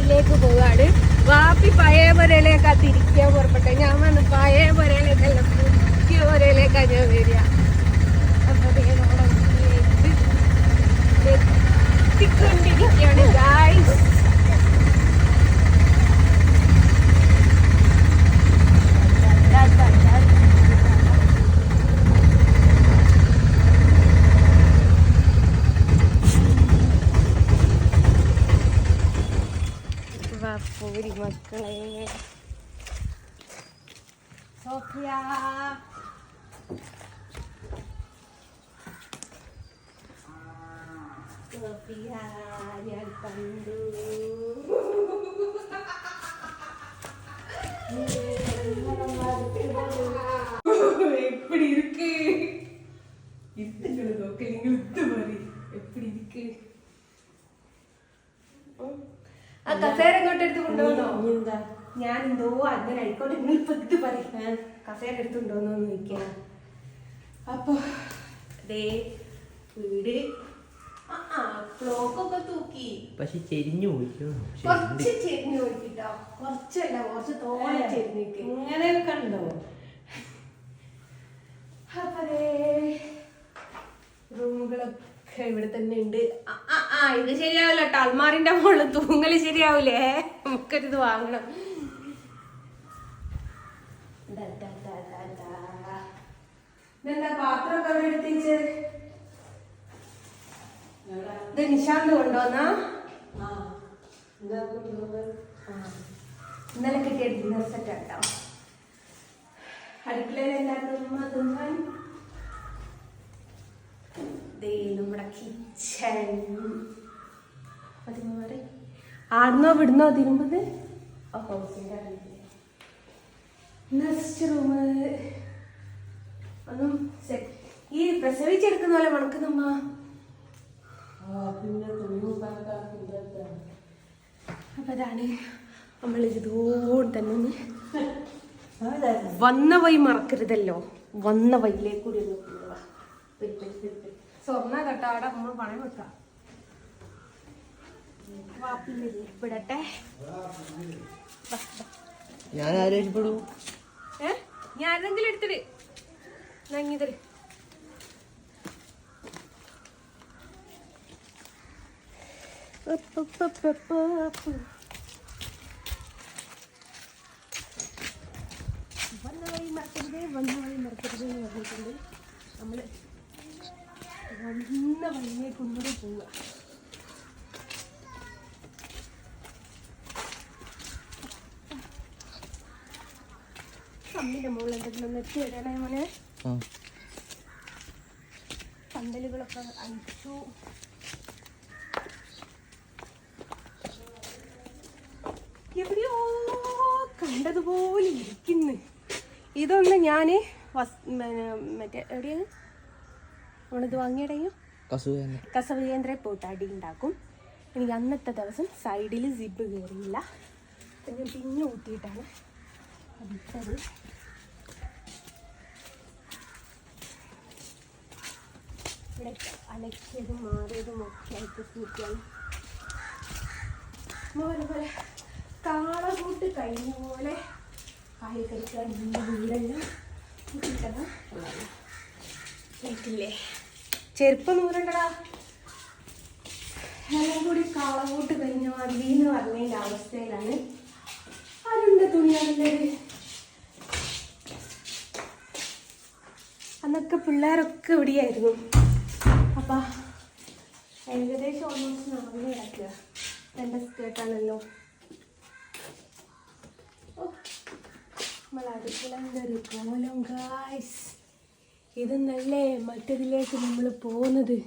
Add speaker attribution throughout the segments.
Speaker 1: വീട്ടിലേക്ക് പോവാണ്. വാപ്പി പഴയ പുരയിലേക്കാ തിരിക്കാൻ പുറപ്പെട്ടെ. ഞാൻ വന്ന് പഴയ പുരയിലേക്കല്ല പുതിയ പുരയിലേക്കാ ഞാൻ വരിക. അപ്പൊ എത്തിക്കൊണ്ടിരിക്കുകയാണ് ഗായ്സ്. പോരി മക്കളെ. സോഫിയ സോഫിയ ഞാൻ കണ്ടു. எப்படி இருக்கு இத்துக்களை நோக்க நீங்க இத்து மாதிரி எப்படி இருக்கு. ആ കസേര ഇങ്ങോട്ട് എടുത്ത് കൊണ്ടുവന്നോ? ഞാൻ എന്തോ അങ്ങനെ ആയിക്കോട്ടെ. നിങ്ങൾ ഇപ്പൊ ഇത് പറയാ കസേര എടുത്തുണ്ടോന്നോ ചോദിക്കാ. അപ്പൊ ദേ വീട് ക്ലോക്കൊക്കെ തൂക്കി.
Speaker 2: പക്ഷെ ചെരിഞ്ഞു പോയി.
Speaker 1: കുറച്ച് ചെരിഞ്ഞു പോയിട്ടോ. കുറച്ചല്ല, കുറച്ച് തോനെ ചെരിഞ്ഞിട്ട്
Speaker 3: അങ്ങനെയൊക്കെ ഉണ്ടോ?
Speaker 1: അപ്പതേ റൂമുകളൊക്കെ ഇവിടെ തന്നെ ഉണ്ട്. ഇത് ശരിയാവില്ല കേട്ടോ. അൽമാറിന്റെ മുകളിൽ തൂങ്ങല് ശരിയാവൂലേ? നമുക്കൊരിത് വാങ്ങണം. ഇതെന്താ പാത്രമൊക്കെ അവിടെ എടുത്തിച്ച്? ഇത് നിശാന്ത് കൊണ്ടോന്നാ? ഇന്നലെ കിട്ടിയ ഡിന്നർ സെറ്റ് കേട്ടോ. അടുക്കളയിൽ എല്ലാവർക്കും നമ്മുടെ കിച്ചൺ. ആടുന്നോ വിടുന്നോ തിരുമ്പത്? നെക്സ്റ്റ് റൂം ഒന്നും ഈ പ്രസവിച്ചെടുക്കുന്ന പോലെ മണക്കുന്നമ്മ. അപ്പൊ അതാണ് നമ്മൾ ഇതോടെ തന്നെ വന്ന വഴി മറക്കരുതല്ലോ. വന്ന വഴിയിലേക്ക് കൂടി സ്വർണ്ണ കട്ടാടെ നമ്മൾ പണയം വെക്കാം. വിടട്ടെ.
Speaker 2: ഞാൻ ആലോചിക്കപ്പെടൂ.
Speaker 1: ഞാൻ ആരെങ്കിലും എടുത്തിട്ട് നങ്ങിതര്. വന്ന വഴി മറക്കരുത്, വന്ന വഴി മറക്കരുത് എന്ന് പറഞ്ഞിട്ടുണ്ട്. നമ്മള് വന്ന വഴിയിലേക്ക് ഒന്നുകൂടെ പോവുക. കമ്മിന്റെ മുകളിൽ എന്തെങ്കിലും നെറ്റ് വരണേ മോനെ. പന്തലുകളൊക്കെ അഴിച്ചു. എവിടെയോ കണ്ടതുപോലെ ഇരിക്കുന്നു. ഇതൊന്ന് ഞാന് മറ്റേ എവിടെയാണ് നമ്മളിത് വാങ്ങിയടയോ കസവ് കേന്ദ്ര പോയിട്ട് അടി ഉണ്ടാക്കും. എനിക്ക് അന്നത്തെ ദിവസം സൈഡിൽ സിബ് കയറിയില്ല. ഞാൻ പിന്നെ ഊട്ടിയിട്ടാണ് അതിട്ടത്. ഇവിടെ അലക്കിയതും മാറിയതും ഒക്കെ ആയിട്ട് സൂക്ഷിക്കണം. പോലെ കാളകൂട്ട് കഴിഞ്ഞ പോലെ കായൽ കഴിക്കാൻ എൻ്റെ വീടെല്ലാം കിട്ടണം. കേട്ടില്ലേ? ചെരുപ്പ് നൂറണ്ടടാ. എല്ലാം കൂടി കാളകൂട്ട് കഴിഞ്ഞ മതി എന്ന് പറഞ്ഞതിൻ്റെ അവസ്ഥയിലാണ്. ആരുണ്ട് തുണിയാണുള്ളത്? അന്നൊക്കെ പിള്ളേരൊക്കെ ഇവിടെയായിരുന്നു. അപ്പം ഏകദേശം ഓൾമോസ്റ്റ് നടന്നു കിടക്കുക. എൻ്റെ സ്കേർട്ടാണല്ലോ. നമ്മൾ അടുക്കളൻ്റെ ഒരു കോലം ഗായ്സ്. ഇതെന്നല്ലേ മറ്റതിലേക്ക് നമ്മൾ പോകുന്നത്.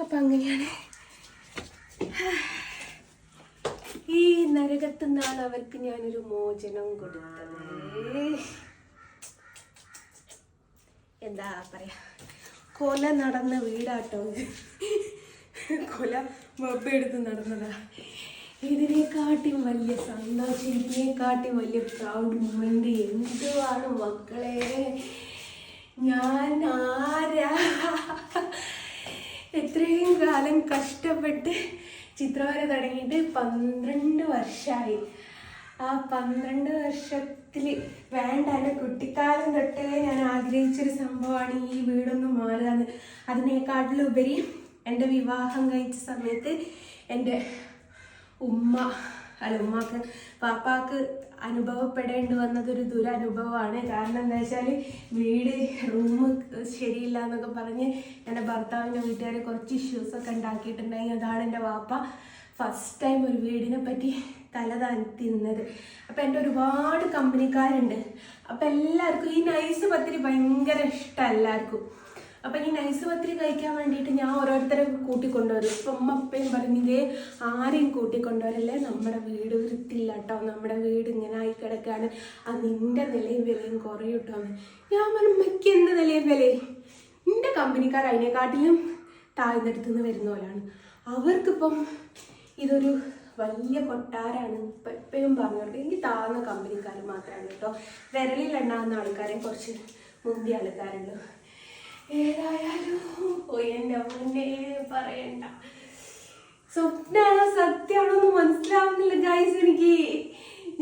Speaker 1: അപ്പം അങ്ങനെയാണ്. ഈ നരകത്തു നിന്നാണ് അവർക്ക് ഞാനൊരു മോചനം കൊടുത്തത്. എന്താ പറയാ, കൊല നടന്ന വീടാട്ടോ ഇത്. കൊല മൊബൈലെടുത്ത് നടന്നതാ. ഇതിനെക്കാട്ടിയും വലിയ സന്തോഷം, ഇതിനെക്കാട്ടിയും വലിയ പ്രൗഡ് മൊമെന്റ് എന്തുവാണ് മക്കളെ? ഞാൻ ആരാ? എത്ര ഇത്രയും കാലം കഷ്ടപ്പെട്ട് ചിത്രവര തുടങ്ങിയിട്ട് 12 വർഷമായി. ആ 12 വർഷത്തിൽ വേണ്ട, എൻ്റെ കുട്ടിക്കാലം തൊട്ടേ ഞാൻ ആഗ്രഹിച്ചൊരു സംഭവമാണ് ഈ വീടൊന്ന് മാറുക എന്ന്. അതിനേക്കാട്ടിലുപരി എൻ്റെ വിവാഹം കഴിച്ച സമയത്ത് എൻ്റെ ഉമ്മാക്ക് പാപ്പാക്ക് അനുഭവപ്പെടേണ്ടി വന്നതൊരു ദുരനുഭവമാണ്. കാരണം എന്താ വെച്ചാൽ റൂം ശരിയില്ല എന്നൊക്കെ പറഞ്ഞ് എൻ്റെ ഭർത്താവിൻ്റെ വീട്ടുകാരെ കുറച്ച് ഇഷ്യൂസൊക്കെ ഉണ്ടാക്കിയിട്ടുണ്ടായി. അതാണ് എൻ്റെ വാപ്പ ഫസ്റ്റ് ടൈം ഒരു വീടിനെ പറ്റി തല തിന്നത്. അപ്പം എൻ്റെ ഒരുപാട് കമ്പനിക്കാരുണ്ട്. അപ്പം എല്ലാവർക്കും ഈ നൈസ് പത്തിരി ഭയങ്കര ഇഷ്ടം എല്ലാവർക്കും. അപ്പം ഈ നൈസ് പത്തിരി കഴിക്കാൻ വേണ്ടിയിട്ട് ഞാൻ ഓരോരുത്തരെ കൂട്ടിക്കൊണ്ടുവരും. ഇപ്പം അമ്മയും പറഞ്ഞില്ലേ ആരെയും കൂട്ടിക്കൊണ്ടുവരല്ലേ, നമ്മുടെ വീട് വൃത്തിയില്ല കേട്ടോ, നമ്മുടെ വീട് ഇങ്ങനെ ആയി കിടക്കുകയാണ്, അത് നിൻ്റെ നിലയും വിലയും കുറയും കേട്ടോ. ഞാൻ പറഞ്ഞമ്മയ്ക്ക് എന്ത് നിലയും വിലയും, നിൻ്റെ കമ്പനിക്കാർ അതിനെക്കാട്ടിലും താഴ്ന്നെടുത്തുനിന്ന് വരുന്ന പോലെയാണ്. അവർക്കിപ്പം ഇതൊരു വലിയ കൊട്ടാരാണ്. എപ്പോഴും പറഞ്ഞോട്ടെ, എനിക്ക് താഴ്ന്ന കമ്പനിക്കാർ മാത്രമാണ് കേട്ടോ. വിരലിലുണ്ടാകുന്ന ആൾക്കാരെ കുറച്ച് മുന്തിയ ആൾക്കാരുള്ളൂ. ഏതായാലും പോയി എൻ്റെ മുന്നേ പറയണ്ട. സ്വപ്നാണോ സത്യമാണോ എന്ന് മനസ്സിലാവുന്നില്ല ഗൈസ് എനിക്ക്.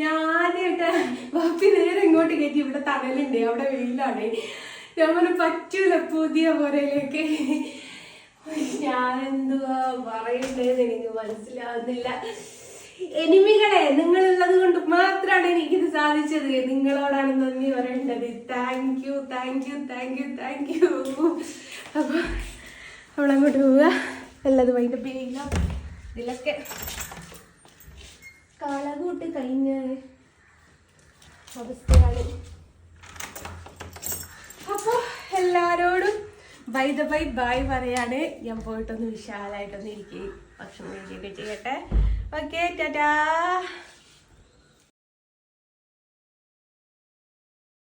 Speaker 1: ഞാൻ ആദ്യമായിട്ട് വാപ്പി നേരെ ഇങ്ങോട്ട് കയറ്റി. ഇവിടെ തണലുണ്ട്, അവിടെ വെയിലാണ്. ഞാൻ പറഞ്ഞ പറ്റൂല പുതിയ പുരയിലേക്ക്. ഞാൻ എന്തുവാ പറയണ്ടേന്ന് എനിക്ക് മനസ്സിലാവുന്നില്ല. എനിമികളെ, നിങ്ങളുള്ളത് കൊണ്ട് മാത്രമാണ് എനിക്കിത് സാധിച്ചത്. നിങ്ങളോടാണ് നന്ദി പറയേണ്ടത്. Thank you. അപ്പൊ അവളങ്ങോട്ട് പോവുക. നല്ലത് വൈകിട്ട് പേയില്ല. ഇതിലൊക്കെ കാലകൂട്ട് കഴിഞ്ഞ അവസ്ഥയാണ്. അപ്പൊ എല്ലാരോടും ബൈ പറയാണ്. ഞാൻ പോയിട്ടൊന്ന് വിശാലായിട്ടൊന്ന് ഇരിക്കുകയും ഭക്ഷണം കഴിക്കുകയൊക്കെ ചെയ്യട്ടെ. ഓക്കെ, ടാറ്റാ.